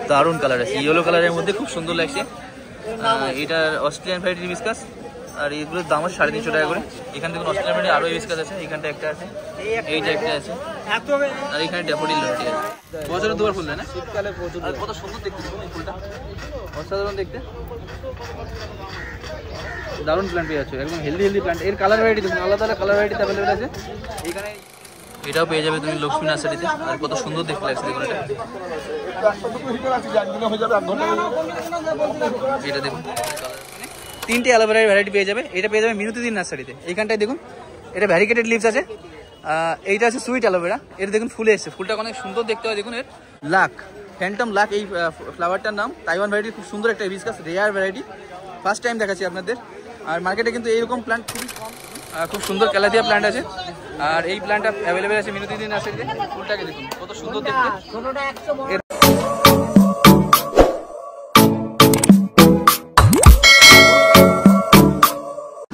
দারুণ কালার আছে, ইয়েলো কালারের মধ্যে খুব সুন্দর লাগছে। এটা অস্ট্রেলিয়ান ভ্যারাইটি হিবিস্কাস, আর এইগুলোর দাম আছে 350 টাকা করে। এখান থেকে অস্ট্রেলিয়ান ভ্যারাইটি আরও হিবিস্কাস আছে, এখানটা একটা আছে, এইটা একটা আছে, আর এখানে ড্যাফোডিল ভ্যারাইটি আছে। বছরের দুবার ফুল দেয় না, শীতকালে প্রচুর। আর কত সুন্দর দেখতে এই ফুলটা, অসাধারণ দেখতে, দারুণ প্ল্যান্ট পেয়ে যাচ্ছে, একদম হেলদি প্ল্যান্ট। এর কালার ভ্যারাইটি দেখুন, আলাদা আলাদা কালার ভ্যারাইটি অ্যাভেলেবেল আছে এখানে। এটাও পেয়ে যাবে তুমি লক্ষ্মী নার্সারিতে। আর কত সুন্দর দেখতে লাগছে দেখুন এটা, এটা দেখুন। 3টে অ্যালোভেরার ভ্যারাইটি পেয়ে যাবে। এটা পেয়ে যাবে মিনতিদিন নার্সারিতে। এইখানটায় দেখুন, এটা ভ্যারিকেটেড লিভস আছে। এইটা আছে সুইট অ্যালোভেরা। এর দেখুন ফুলে এসছে, ফুলটা অনেক সুন্দর দেখতে হয়। দেখুন এর লাক, ফ্যান্টম লাক এই ফ্লাওয়ারটার নাম। তাইওয়ান ভ্যারাইটি, খুব সুন্দর একটা hibiscus, rare variety, first time দেখাচ্ছি আপনাদের। আর মার্কেটে কিন্তু এইরকম প্ল্যান্ট খুবই কম। খুব সুন্দর ক্যালাদিয়া প্ল্যান্ট আছে, আর এই প্ল্যান্টটা অ্যাভেলেবেল আছে মিনতিদিন নার্সারিতে। ফুলটাকে দেখুন কত সুন্দর দেখতে।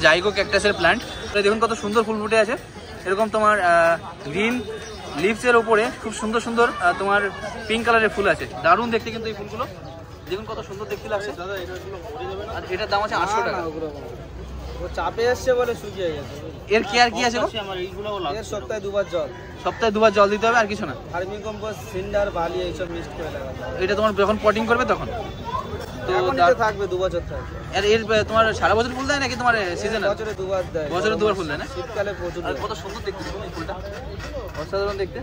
জাইগো ক্যাকটাসের প্ল্যান্ট, দেখুন কত সুন্দর ফুল ফুটে আছে। এরকম তোমার গ্রিন লিভসের ওপরে খুব সুন্দর সুন্দর তোমার পিঙ্ক কালারের ফুল আছে, দারুণ দেখতে কিন্তু এই ফুলগুলো। দেখুন কত সুন্দর দেখতে লাগছে। আর এটার দাম আছে 800 টাকা। চাপে আসছে বলে শুকিয়ে গেছে। এর কেয়ার কি আছে? এর সপ্তাহে 2 বার জল, সপ্তাহে 2 বার জল দিতে হবে, আর কিছু না। ফার্মিং কম্পোস্ট, সিন্ডার, বালি এইসব মিক্স করে লাগাতে হবে। এটা তোমার যখন পটিং করবে তখন তো থাকবে 2 বছর থাকবে। আর এর তোমার সারা বছর ফুল দেয় নাকি তোমার সিজন? বছরে 2 বার দেয়। বছরে 2 বার ফুল দেয় না? শীতকালে প্রচুর। আর কত সুন্দর দেখতে এই ফুলটা, অসাধারণ দেখতে,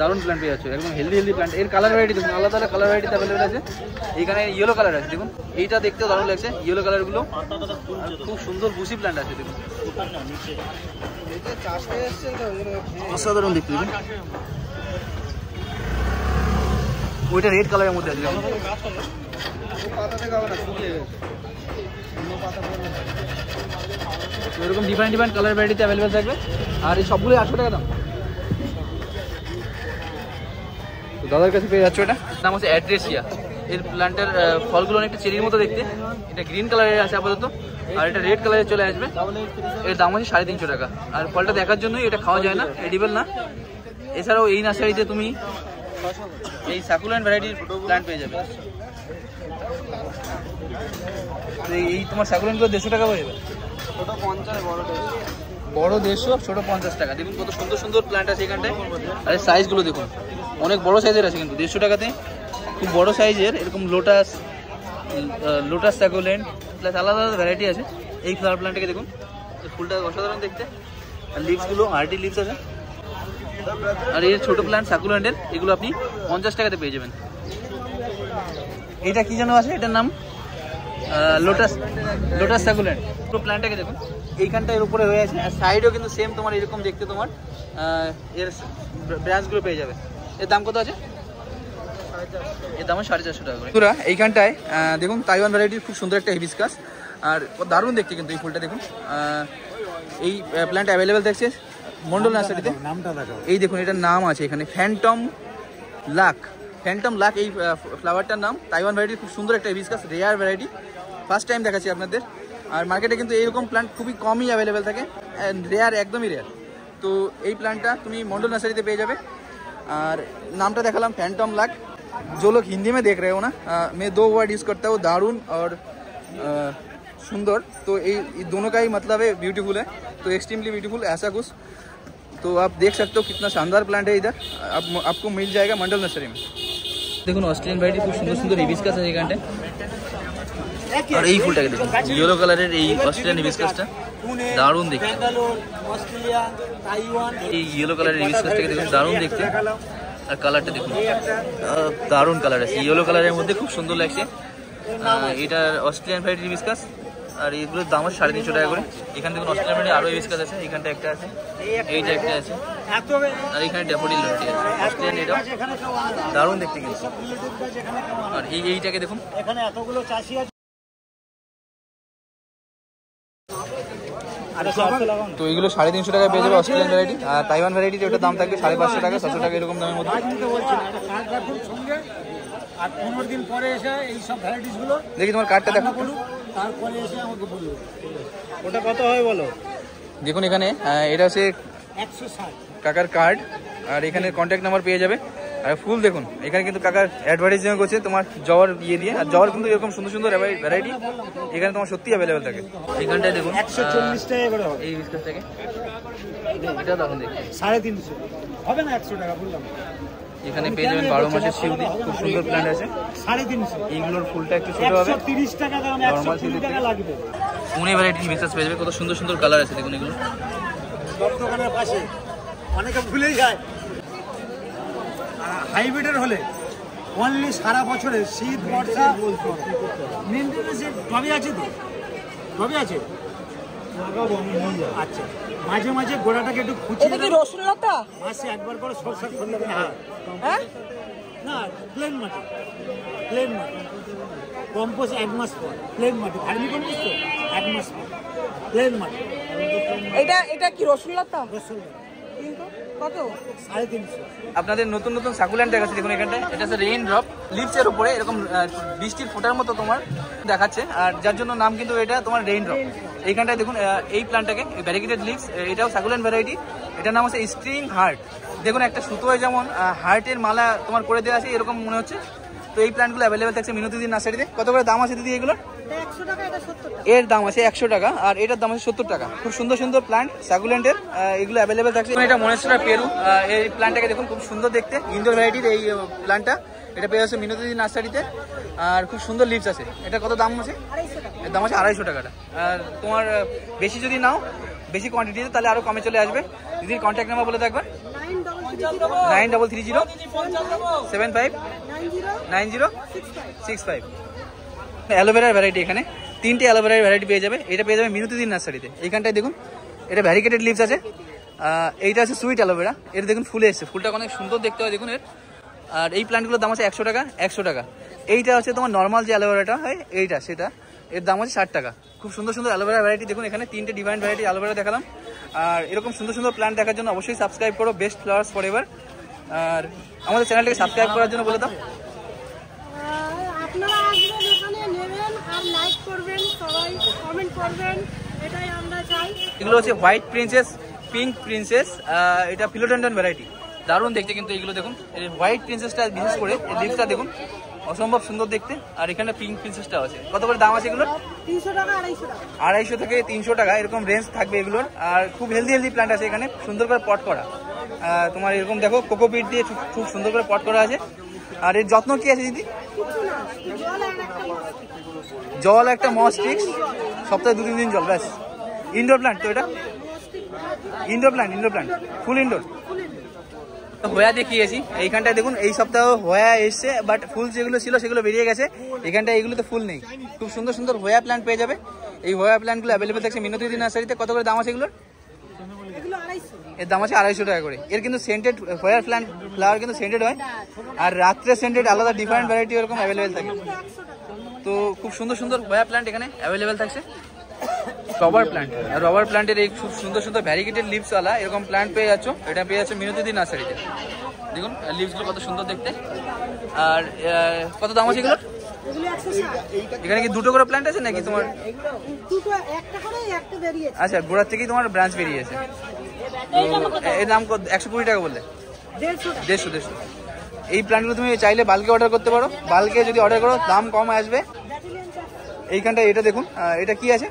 দারুণ প্ল্যান্ট পেয়ে যাচ্ছে, একদম হেলদি প্ল্যান্ট। এর কালার ভ্যারাইটি দেখুন, আলাদা আলাদা কালার ভ্যারাইটি অ্যাভেলেবেল আছে এখানে। ইয়েলো কালার আছে দেখুন, এইটা দেখতেও দারুণ লাগছে, ইয়েলো কালারগুলো। খুব সুন্দর বুসি প্ল্যান্ট আছে দেখুন, অসাধারণ দেখতে। দেখুন ওইটা রেড কালারের মধ্যে আছে, এরকম ডিফারেন্ট কালার ভ্যারাইটিতে অ্যাভেলেবেল থাকবে। আর এই সবগুলো 800 টাকা দাম। দাদার কাছে পেয়ে যাচ্ছে, এটা নাম হচ্ছে অ্যাড্রেসিয়া। এর প্ল্যান্টের ফলগুলো অনেকটা চেরির মতো দেখতে। এটা গ্রিন কালারের আছে আপাতত, আর এটা রেড কালারে চলে আসবে। এর দাম হচ্ছে 350 টাকা। আর ফলটা দেখার জন্যই, এটা খাওয়া যায় না, এডিবল না। এছাড়াও এই নার্সারিতে তুমি এই সাকুলেন্ট ভ্যারাইটির প্ল্যান্ট পেয়ে যাবে। এই তোমার সাকুলেন্টগুলো 150 টাকা পেয়ে যাবে। ছোট 50, বড় 150, ছোট 50 টাকা। দেখুন কত সুন্দর সুন্দর প্ল্যান্ট আছে এখানটায়। আর সাইজগুলো দেখুন, অনেক বড় সাইজের আছে কিন্তু 150 টাকাতে। খুব বড় সাইজের এরকম লোটাস সাকুলেন্ট প্লাস আলাদা আলাদা ভ্যারাইটি আছে। এই ফ্লাওয়ার প্ল্যান্টটাকে দেখুন, ফুলটা অসাধারণ দেখতে। আর লিভসগুলো আর্টি লিভস আছে। আর এই ছোট প্ল্যান্ট সাকুলেন্টের, এগুলো আপনি 50 টাকাতে পেয়ে যাবেন। এইটা কি যেন আছে, এটার নাম লোটাস সাকুলেন্ট। পুরো প্ল্যান্টটাকে দেখুন, এইখানটা এর উপরে হয়ে আছে। আর সাইডেও কিন্তু সেম তোমার এরকম দেখতে তোমার এর ব্রাঞ্চগুলো পেয়ে যাবে। এর দাম কত আছে? এর দাম 450 টাকা করে। পুরা এইখানটায় দেখুন তাইওয়ান ভ্যারাইটির খুব সুন্দর একটা হিবিস্কাস, আর দারুণ দেখতে কিন্তু এই ফুলটা। দেখুন এই প্ল্যান্ট অ্যাভেলেবেল দেখছে মন্ডল নার্সারিতে। এই দেখুন এটার নাম আছে এখানে, ফ্যান্টম লাক। এই ফ্লাওয়ারটার নাম। তাইওয়ান ভ্যারাইটির খুব সুন্দর একটা hibiscus, rare variety, first time দেখাচ্ছি আপনাদের। আর মার্কেটে কিন্তু এইরকম প্ল্যান্ট খুবই কমই অ্যাভেলেবেল থাকে, রেয়ার, একদমই রেয়ার। তো এই প্ল্যান্টটা তুমি মন্ডল নার্সারিতে পেয়ে যাবে। আর নামটা দেখালাম फैंटम लाक। जो लोग हिंदी में देख रहे हो ना, मैं 2 वर्ड यूज़ करता हूँ, दारुण और सुंदर। तो ये दोनों का ही मतलब है ब्यूटीफुल है, तो एक्सट्रीमली ब्यूटीफुल ऐसा कुछ। तो आप देख सकते हो कितना शानदार प्लांट है इधर, आपको मिल जाएगा मंडल नर्सरी में। দেখুন অস্ট্রেলিয়ান ভ্যারাইটি খুব সুন্দর সুন্দর হিবিস্কাস আছে এখানটায়। আর এই ফুলটাকে দেখুন, ইয়েলো কালারের এই অস্ট্রেলিয়ান হিবিস্কাসটা দারুণ দেখতে। এই ইয়েলো কালারের হিবিস্কাসটাকে দেখুন, দারুণ দেখতে। আর কালারটা দেখুন, দারুণ কালার আছে, ইয়েলো কালারের মধ্যে খুব সুন্দর লাগছে। এটা অস্ট্রেলিয়ান ভ্যারাইটি হিবিস্কাস, আর এগুলোর দাম আছে 350 টাকা করে। এখান থেকে অস্ট্রেলিয়ান ভ্যারাইটি আরও হিবিস্কাস আছে, এখানটা একটা আছে, এইটা একটা আছে, আর এখানে ড্যাফোডিল ভ্যারাইটি আছে অস্ট্রেলিয়ান। এটা দারুণ দেখতে কিন্তু। আর এইটাকে দেখুন, এখানে এতগুলো চাষি আছে। তো এইগুলো 350 টাকা পেয়ে যাবে অস্ট্রেলিয়ান ভ্যারাইটি। আর তাইওয়ান ভ্যারাইটি ওটার দাম থাকবে 550 টাকা, 700 টাকা এরকম দামের মধ্যে। আর 15 দিন পরে এসে এই সব ভ্যারাইটিসগুলো দেখি, তোমার কার্ডটা দেখো, তারপরে এসে আমাকে বলো ওটা কত হয় বলো। দেখুন এখানে এটা হচ্ছে 160 টাকার কার্ড, আর এখানে কন্ট্যাক্ট নাম্বার পেয়ে যাবে। আর ফুল দেখুন এখানে কিন্তু কাকার অ্যাডভার্টাইজিং করছে তোমার জবার ইয়ে দিয়ে। আর জবার কিন্তু এরকম সুন্দর সুন্দর ভ্যারাইটি এখানে তোমার সত্যি অ্যাভেলেবেল থাকে। এখানটায় দেখুন 140 টাকা করে হবে এই বিস্কুটটাকে, এটা দেখুন দেখি 350 হবে না 100 টাকা বললাম। এখানে পেয়ে যাবেন 12 মাসের শিউলি, খুব সুন্দর প্ল্যান্ট আছে 350। এইগুলোর ফুলটা একটু ছোট হবে, 130 টাকা দাম, 120 টাকা লাগবে। অনেক ভ্যারাইটি মেসাজ পেয়ে যাবে, কত সুন্দর সুন্দর কালার আছে দেখুন এগুলো। সব দোকানের পাশে অনেকে ভুলেই যায়। হাইব্রিডের হলে অনলি সারা বছরে শীত বর্ষা মেনটেনেন্সের টবে আছে, তো টবে আছে। আচ্ছা, মাঝে মাঝে গোড়াটাকে একটু খুঁচিয়ে এটা কি রসুনলতা? মাসে একবার করে সরষা করলে হ্যাঁ না, প্লেন মাটি, প্লেন মাটি কম্পোস্ট 1 মাস পর, প্লেন মাটি ভার্মি কম্পোস্ট তো 1 মাস পর প্লেন মাটি। এটা কি রসুনলতা? কিন্তু কত? 350। আপনাদের নতুন নতুন সাকুল্যান্ট দেখাচ্ছে দেখুন এখানটায়। এটা হচ্ছে রেইন ড্রপ, লিভসের উপরে এরকম বৃষ্টির ফোঁটার মতো তোমার দেখাচ্ছে, আর যার জন্য নাম কিন্তু এটা তোমার রেইন ড্রপ। এইখানটায় দেখুন এই প্ল্যান্টটাকে ভ্যারিগেটেড লিভস, এটাও সাকুল্যান্ট ভ্যারাইটি। এটার নাম হচ্ছে স্ট্রিং হার্ট। দেখুন একটা সুতোয় যেমন হার্টের মালা তোমার করে দেওয়া আছে এরকম মনে হচ্ছে। তো এই প্ল্যান্টগুলো অ্যাভেলেবেল থাকছে মিনতিদি নার্সারিতে। কত করে দাম আছে দিদি এগুলোর? 100 টাকা, এটা 70 টাকা। এর দাম আছে 100 টাকা আর এটার দাম আছে 70 টাকা। খুব সুন্দর সুন্দর প্ল্যান্ট সাকুলেন্টের এগুলো অ্যাভেলেবেল থাকছে। এটা মনেস্ট্রা পেরু, এই প্ল্যান্টটাকে দেখুন খুব সুন্দর দেখতে, ইনডোর ভ্যারাইটির এই প্ল্যান্টটা। এটা পেয়ে যাচ্ছে মিনতিদি নার্সারিতে আর খুব সুন্দর লিভস আছে। এটা কত দাম আছে? 250 টাকা। এর দাম আছে 250 টাকাটা। আর তোমার বেশি যদি নাও, বেশি কোয়ান্টিটিতে, তাহলে আরও কমে চলে আসবে। দিদির কন্ট্যাক্ট নাম্বার বলে থাকবেন 9330 75 90 65। অ্যালোভেরার ভ্যারাইটি এখানে 3টে অ্যালোভেরার ভ্যারাইটি পেয়ে যাবে। এটা পেয়ে যাবে মিনতিদি নার্সারিতে। এইখানটায় দেখুন এটা ভ্যারিগেটেড লিভস আছে। এইটা আছে সুইট অ্যালোভেরা, এটা দেখুন ফুলে এসছে, ফুলটা অনেক সুন্দর দেখতে হয় দেখুন এর। আর এই প্ল্যান্টগুলোর দাম আছে 100 টাকা 100 টাকা। এইটা হচ্ছে তোমার নর্মাল যে অ্যালোভেরাটা হয় এইটা, সেটা এর দাম আছে 60 টাকা। খুব সুন্দর সুন্দর অ্যালোভেরা ভ্যারাইটি দেখুন এখানে 3টে ডিভাইন ভ্যারাইটি অ্যালোভেরা দেখালাম। আর এরকম সুন্দর সুন্দর প্ল্যান্ট দেখার জন্য অবশ্যই সাবস্ক্রাইব করো বেস্ট ফ্লাওয়ার্স ফরএভার। আর আমাদের চ্যানেলটাকে সাবস্ক্রাইব করার জন্য বলে দাও। আপনারা আসবেন, এখানে নেবেন আর লাইক করবেন, সবাই কমেন্ট করবেন, এটাই আমরা চাই। এগুলো হচ্ছে হোয়াইট প্রিন্সেস, পিঙ্ক প্রিন্সেস, এটা ফিলোডেন্ড্রন ভ্যারাইটি, দারুণ দেখতে। কিন্তু এগুলো দেখুন এই হোয়াইট প্রিন্সেসটা বিশেষ করে এই লিভসটা দেখুন অসম্ভব সুন্দর দেখতে। আর এখানে পিঙ্ক প্রিন্সেসটাও আছে। কত করে দাম আছে এগুলোর? 300 টাকা, 250 টাকা। 250 থেকে 300 টাকা এরকম রেঞ্জ থাকবে এগুলোর। আর খুব হেলদি হেলদি প্ল্যান্ট আছে এখানে, সুন্দর করে পট করা। তোমার এরকম দেখো কোকোপিট দিয়ে খুব সুন্দর করে পট করা আছে। আর এর যত্ন কি আছে দিদি? কিছু না, জল আর একটা মাছ। জল একটা মস্টিক্স, সপ্তাহে 2-3 দিন জল, ব্যাস। ইনডোর প্ল্যান্ট তো এটা, ইনডোর প্ল্যান্ট ফুল ইনডোর। হোয়া দেখিয়েছি এইখানটায় দেখুন, এই সপ্তাহ হোয়া এসছে, বাট ফুল যেগুলো ছিল সেগুলো বেরিয়ে গেছে। এখানটায় এগুলোতে ফুল নেই। খুব সুন্দর সুন্দর হোয়া প্ল্যান্ট পেয়ে যাবে। এই হোয়া প্ল্যান্টগুলো অ্যাভেলেবেল থাকছে মিনতিদি নার্সারিতে। কত করে দাম আছে এগুলোর? এগুলো 250। এর দাম আছে 250 টাকা করে। এর কিন্তু সেন্টেড হোয়ার ফ্লাওয়ার কিন্তু সেন্টেড হয়, আর রাত্রে সেন্টেড আলাদা ডিফারেন্ট ভ্যারাইটি এরকম অ্যাভেলেবেল থাকে। তো খুব সুন্দর সুন্দর হোয়া প্ল্যান্ট এখানে অ্যাভেলেবেল থাকছে। রবার প্ল্যান্ট, রবার প্ল্যান্টের এই খুব সুন্দর সুন্দর ভ্যারিগেটেড লিভসওয়ালা এরকম প্ল্যান্ট পেয়ে যাচ্ছ। এটা পেয়ে যাচ্ছে মিনতিদি নার্সারিতে। দেখুন লিভসগুলো কত সুন্দর দেখতে। আর কত দাম আছে এগুলোর? এগুলো 160। এখানে কি দুটো করে প্ল্যান্ট আছে নাকি তোমার? দুটো, একটা করে একটা বেরিয়েছে। আচ্ছা, গোড়ার থেকেই তোমার ব্রাঞ্চ বেরিয়েছে। এর দাম 120 টাকা বললে? 150। এই প্ল্যান্টগুলো তুমি চাইলে বাল্কে অর্ডার করতে পারো। বাল্কে যদি অর্ডার করো দাম কম আসবে। এইখানটা এটা দেখুন, এটা কি আছে?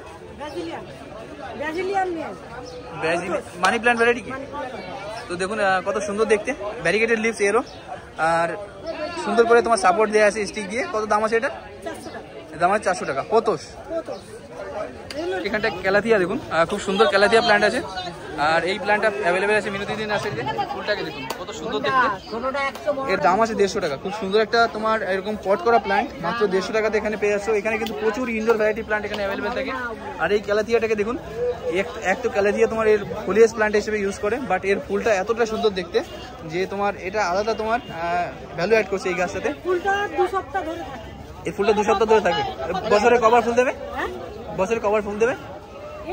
মানি প্ল্যান্ট ভ্যারাইটি কি? তো দেখুন কত সুন্দর দেখতে, ভ্যারিগেটেড লিভস এরও। আর সুন্দর করে তোমার সাপোর্ট দেওয়া আছে স্টিক দিয়ে। কত দাম আছে এটা? 400 টাকা। দাম আছে 400 টাকা। পোতোস, এখানটা ক্যালাথিয়া দেখুন, খুব সুন্দর ক্যালাথিয়া প্ল্যান্ট আছে। আর এই প্ল্যান্টটা অ্যাভেলেবেল আছে মিনতিদি নার্সারিতে। ফুলটাকে দেখুন কত সুন্দর দেখতে। এর দাম আছে 150 টাকা। খুব সুন্দর একটা তোমার এরকম পট করা প্ল্যান্ট মাত্র 150 টাকাতে এখানে পেয়ে যাচ্ছ। এখানে কিন্তু প্রচুর ইনডোর ভ্যারাইটি প্ল্যান্ট এখানে অ্যাভেলেবেল থাকে। আর এই ক্যালাথিয়াটাকে দেখুন, এক তো ক্যালাথিয়া তোমার এর ফোলিয়াস প্ল্যান্ট হিসেবে ইউজ করে, বাট এর ফুলটা এতটা সুন্দর দেখতে যে তোমার এটা আলাদা তোমার ভ্যালু অ্যাড করছে এই গাছটাতে। ফুলটা 2 সপ্তাহ ধরে থাকে। এই ফুলটা 2 সপ্তাহ ধরে থাকে। বছরে কবার ফুল দেবে? বছরে কবার ফুল দেবে?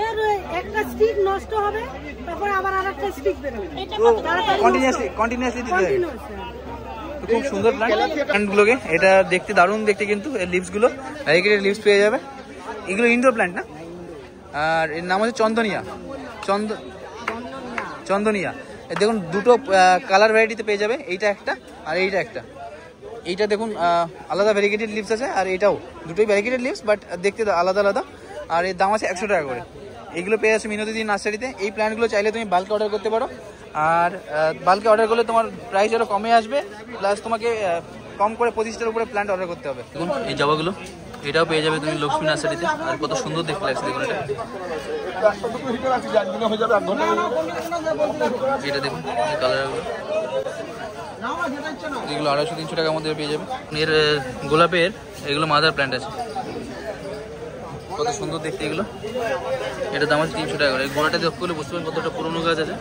এর একটা স্টিক নষ্ট হবে, তারপর আবার আরেকটা স্টিক বেরোবে। তো কন্টিনিউয়াসলি দিতে হবে। খুব সুন্দর প্ল্যান্টগুলোকে, এটা দেখতে দারুণ দেখতে কিন্তু এর লিভসগুলো ভ্যারিগেটেড লিভস পেয়ে যাবে। এগুলো ইনডোর প্ল্যান্ট না। আর এর নাম হচ্ছে চন্দনিয়া। দেখুন দুটো কালার ভ্যারাইটিতে পেয়ে যাবে, এইটা একটা আর এইটা একটা। এইটা দেখুন আলাদা ভ্যারিগেটেড লিভস আছে, আর এটাও দুটোই ভ্যারিগেটেড লিভস বাট দেখতে আলাদা আলাদা। আর এর দাম আছে 100 টাকা করে। এইগুলো পেয়ে যাচ্ছে মিনতি নার্সারিতে। এই প্ল্যান্টগুলো চাইলে তুমি বাল্কে অর্ডার করতে পারো, আর বাল্কে অর্ডার করলে তোমার প্রাইস আরও কমে আসবে, প্লাস তোমাকে কম করে 25টার উপরে প্ল্যান্ট অর্ডার করতে হবে। দেখুন এই জবাগুলো এটাও পেয়ে যাবে তুমি লক্ষ্মী নার্সারিতে, আর কত সুন্দর দেখতে লাগছে দেখুন এটা। এটা দেখুন এই কালারগুলো, এগুলো 250-300 টাকার মধ্যে পেয়ে যাবে। এর গোলাপের এগুলো মাদার প্ল্যান্ট আছে, কত সুন্দর দেখতে এগুলো। এটার দাম আছে 300 টাকা করে। এই গোড়াটা দেখতে হলে বুঝতে পারেন কতটা পুরোনো গাছ আছে।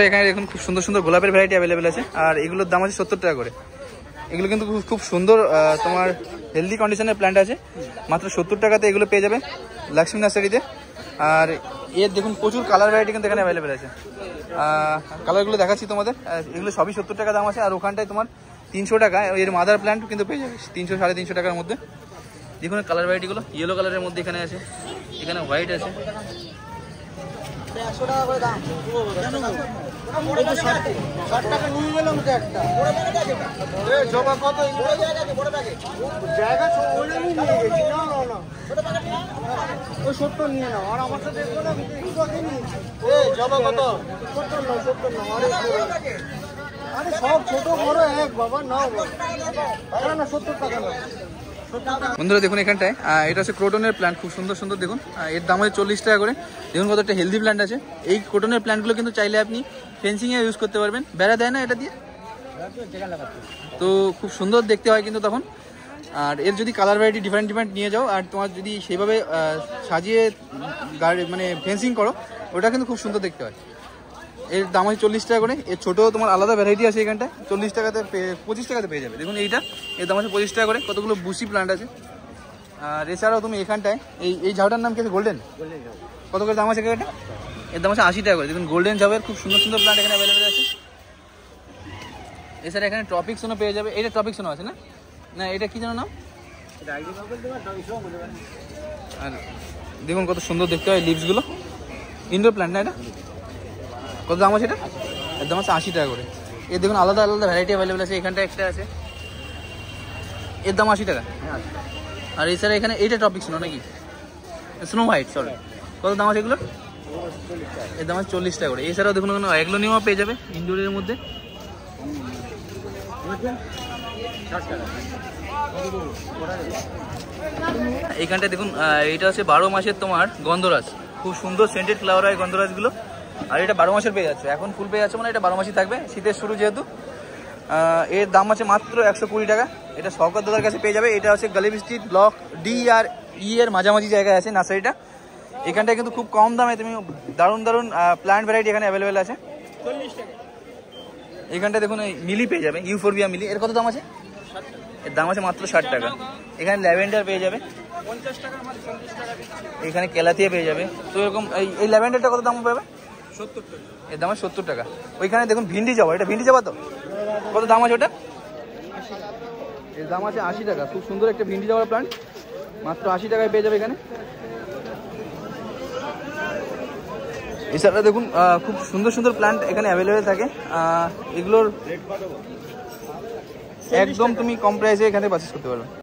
এখানে দেখুন খুব সুন্দর সুন্দর গোলাপের ভ্যারাইটি অ্যাভেলেবেল আছে, আর এগুলোর দাম আছে 70 টাকা করে। এগুলো কিন্তু খুব সুন্দর তোমার হেলদি কন্ডিশনের প্ল্যান্ট আছে, মাত্র 70 টাকাতে এগুলো পেয়ে যাবে লক্ষ্মী নার্সারিতে। আর এর দেখুন প্রচুর কালার ভ্যারাইটি কিন্তু এখানে অ্যাভেলেবেল আছে। কালারগুলো দেখাচ্ছি তোমাদের, এগুলো সবই 70 টাকা দাম আছে। আর ওখানটায় তোমার 300 টাকা এর মাদার প্ল্যান্ট কিন্তু পেয়ে যাবে 300-350 টাকার মধ্যে। দেখুন কালার ভ্যারাইটিগুলো ইয়েলো কালারের মধ্যে এখানে আছে, এখানে হোয়াইট আছে। 100 টাকা করে দাম। টাকা নিয়ে গেলাম তো একটা। জবা কত? জায়গা ওইটা নিয়ে গেছি। না ওই 70 নিয়ে নাও, আর আমার সাথে দেখবো না। জবা কত? 70 না। আরে সব ছোট বড় এক বাবা, নাও না 70 টাকা না। বন্ধুরা দেখুন এখানটায় এটা হচ্ছে ক্রোটনের প্ল্যান্ট, খুব সুন্দর সুন্দর দেখুন। এর দাম আছে 40 টাকা করে। দেখুন কত একটা হেলদি প্ল্যান্ট আছে। এই ক্রোটনের প্ল্যান্টগুলো কিন্তু চাইলে আপনি ফেন্সিংয়ে ইউজ করতে পারবেন, বেড়া দেয় না এটা দিয়ে, তো খুব সুন্দর দেখতে হয় কিন্তু তখন। আর এর যদি কালার ভ্যারাইটি ডিফারেন্ট নিয়ে যাও, আর তোমার যদি সেইভাবে সাজিয়ে গাড়ি মানে ফেন্সিং করো, ওটা কিন্তু খুব সুন্দর দেখতে হয়। এর দাম আছে 40 টাকা করে। এর ছোটো তোমার আলাদা ভ্যারাইটি আছে এখানটায়, 40 টাকাতে 25 টাকাতে পেয়ে যাবে। দেখুন এইটা, এর দাম আছে 25 টাকা করে। কতগুলো বুসি প্ল্যান্ট আছে। আর এছাড়াও তুমি এখানটায় এই ঝাউটার নাম কি আছে? গোল্ডেন। কত করে দাম আছে এটা? এর দাম আছে 80 টাকা করে। দেখুন গোল্ডেন ঝাউয়ের খুব সুন্দর সুন্দর প্ল্যান্ট এখানে অ্যাভেলেবেল আছে। এছাড়া এখানে ট্রপিক্সও পেয়ে যাবে। এটা ট্রপিক্সও আছে না? না এটা কি যেন নাম? আর দেখুন কত সুন্দর দেখতে হয় লিভসগুলো। ইনডোর প্ল্যান্ট না এটা? কত দাম আছে এটা? এর দাম আছে 80 টাকা করে। এর দেখুন আলাদা আলাদা ভ্যারাইটি অ্যাভেলেবেল আছে। এখানটা একটা আছে, এর দাম 80 টাকা। আর এছাড়া এখানে এইটা টপিক্স না নাকি? Snow white, sorry. কত দাম আছে এগুলো? এর দাম আছে 40 টাকা করে। এছাড়াও দেখুন অ্যাগ্লোনিমা পেয়ে যাবে ইনডোরের মধ্যে। এইখানটায় দেখুন এইটা হচ্ছে 12 মাসের তোমার গন্ধরাজ, খুব সুন্দর সেন্টেড ফ্লাওয়ার হয় গন্ধরাজগুলো। আর এটা 12 মাসের পেয়ে যাচ্ছে, এখন ফুল পেয়ে যাচ্ছে মানে এটা 12 মাসই থাকবে, শীতের শুরু যেহেতু। এর দাম আছে মাত্র 120 টাকা। এটা শওকত দাদার কাছে পেয়ে যাবে। এটা হচ্ছে গালিব স্ট্রিট ব্লক ডি আর ই এর মাঝামাঝি জায়গায় আছে নার্সারিটা। এখানটায় কিন্তু খুব কম দামে তুমি দারুণ দারুণ প্ল্যান্ট ভ্যারাইটি এখানে অ্যাভেলেবেল আছে। 40 টাকা। এখানটায় দেখুন এই মিলি পেয়ে যাবে, ইউফোরবিয়া মিলি। এর কত দাম আছে? এর দাম আছে মাত্র 60 টাকা। এখানে ল্যাভেন্ডার পেয়ে যাবে 50 টাকা, 40 টাকা। এখানে কেলাথিয়া পেয়ে যাবে। তো এরকম এই ল্যাভেন্ডারটা কত দাম পাবে? 70 টাকা। এর দাম আছে 70 টাকা। ওইখানে দেখুন ভিন্ডি জবা, এটা ভিন্ডি জবা তো? কত দাম আছে ওটা? এর দাম আছে 80 টাকা। খুব সুন্দর একটা ভিন্ডি জবার প্ল্যান্ট, মাত্র 80 টাকায় পেয়ে যাবে এখানে। এছাড়া দেখুন খুব সুন্দর সুন্দর প্ল্যান্ট এখানে অ্যাভেলেবেল থাকে। এগুলোর একদম তুমি কম প্রাইসে এখানে পারচেস করতে পারবে।